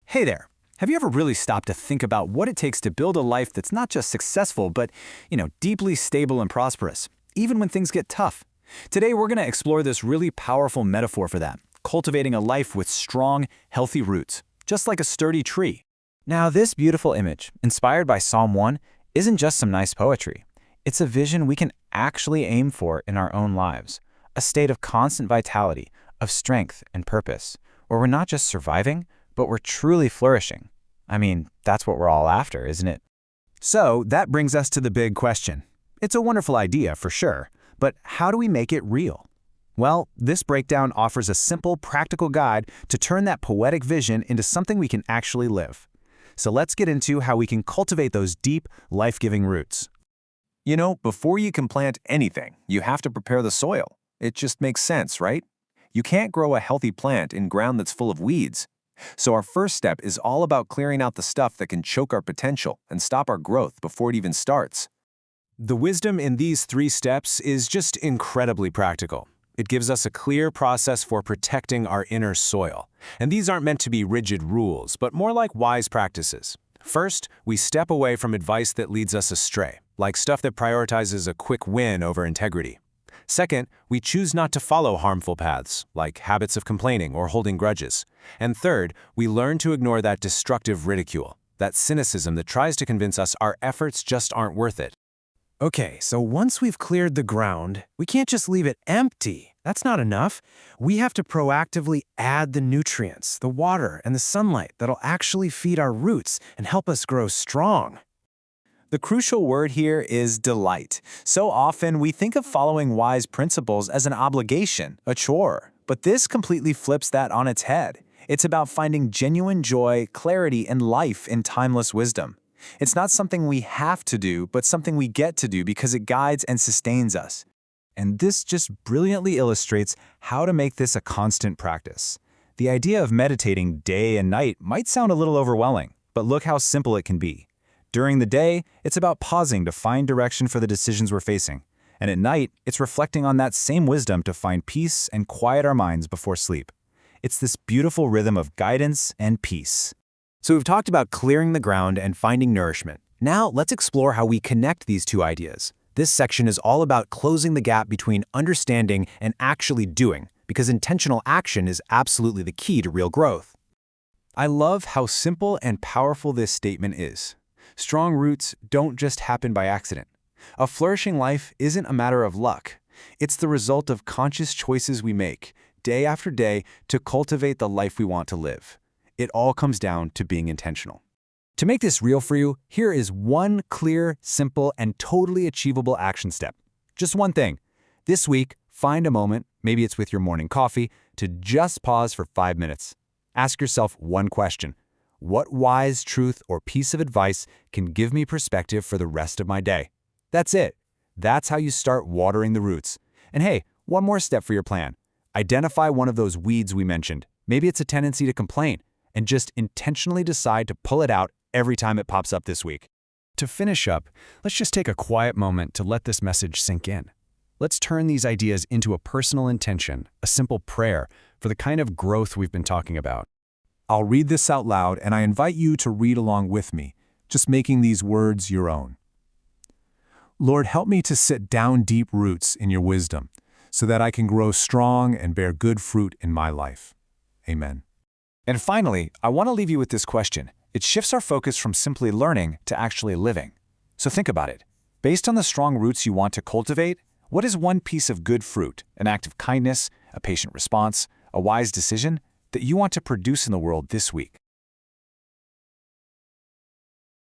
Hey there. Have you ever really stopped to think about what it takes to build a life that's not just successful, but, deeply stable and prosperous, even when things get tough? Today, we're going to explore this really powerful metaphor for that, cultivating a life with strong, healthy roots, just like a sturdy tree. Now, this beautiful image, inspired by Psalm 1, isn't just some nice poetry. It's a vision we can actually aim for in our own lives, a state of constant vitality, of strength and purpose, where we're not just surviving, but we're truly flourishing. I mean, that's what we're all after, isn't it? So, that brings us to the big question. It's a wonderful idea, for sure, but how do we make it real? Well, this breakdown offers a simple, practical guide to turn that poetic vision into something we can actually live. So let's get into how we can cultivate those deep, life-giving roots. Before you can plant anything, you have to prepare the soil. It just makes sense, right? You can't grow a healthy plant in ground that's full of weeds. So our first step is all about clearing out the stuff that can choke our potential and stop our growth before it even starts. The wisdom in these 3 steps is just incredibly practical. It gives us a clear process for protecting our inner soil. And these aren't meant to be rigid rules, but more like wise practices. First, we step away from advice that leads us astray, like stuff that prioritizes a quick win over integrity. Second, we choose not to follow harmful paths, like habits of complaining or holding grudges. And third, we learn to ignore that destructive ridicule, that cynicism that tries to convince us our efforts just aren't worth it. Okay, so once we've cleared the ground, we can't just leave it empty. That's not enough. We have to proactively add the nutrients, the water, and the sunlight that'll actually feed our roots and help us grow strong. The crucial word here is delight. So often we think of following wise principles as an obligation, a chore. But this completely flips that on its head. It's about finding genuine joy, clarity, and life in timeless wisdom. It's not something we have to do, but something we get to do because it guides and sustains us. And this just brilliantly illustrates how to make this a constant practice. The idea of meditating day and night might sound a little overwhelming, but look how simple it can be. During the day, it's about pausing to find direction for the decisions we're facing. And at night, it's reflecting on that same wisdom to find peace and quiet our minds before sleep. It's this beautiful rhythm of guidance and peace. So we've talked about clearing the ground and finding nourishment. Now let's explore how we connect these 2 ideas. This section is all about closing the gap between understanding and actually doing, because intentional action is absolutely the key to real growth. I love how simple and powerful this statement is. Strong roots don't just happen by accident. A flourishing life isn't a matter of luck. It's the result of conscious choices we make, day after day, to cultivate the life we want to live. It all comes down to being intentional. To make this real for you, here is one clear, simple, and totally achievable action step. Just one thing. This week, find a moment, maybe it's with your morning coffee, to just pause for 5 minutes. Ask yourself one question. What wise truth or piece of advice can give me perspective for the rest of my day? That's it. That's how you start watering the roots. And hey, one more step for your plan. Identify one of those weeds we mentioned. Maybe it's a tendency to complain, and just intentionally decide to pull it out every time it pops up this week. To finish up, let's just take a quiet moment to let this message sink in. Let's turn these ideas into a personal intention, a simple prayer for the kind of growth we've been talking about. I'll read this out loud, and I invite you to read along with me, just making these words your own. Lord, help me to set down deep roots in your wisdom, so that I can grow strong and bear good fruit in my life. Amen. And finally, I want to leave you with this question. It shifts our focus from simply learning to actually living. So think about it. Based on the strong roots you want to cultivate, what is one piece of good fruit, an act of kindness, a patient response, a wise decision, that you want to produce in the world this week?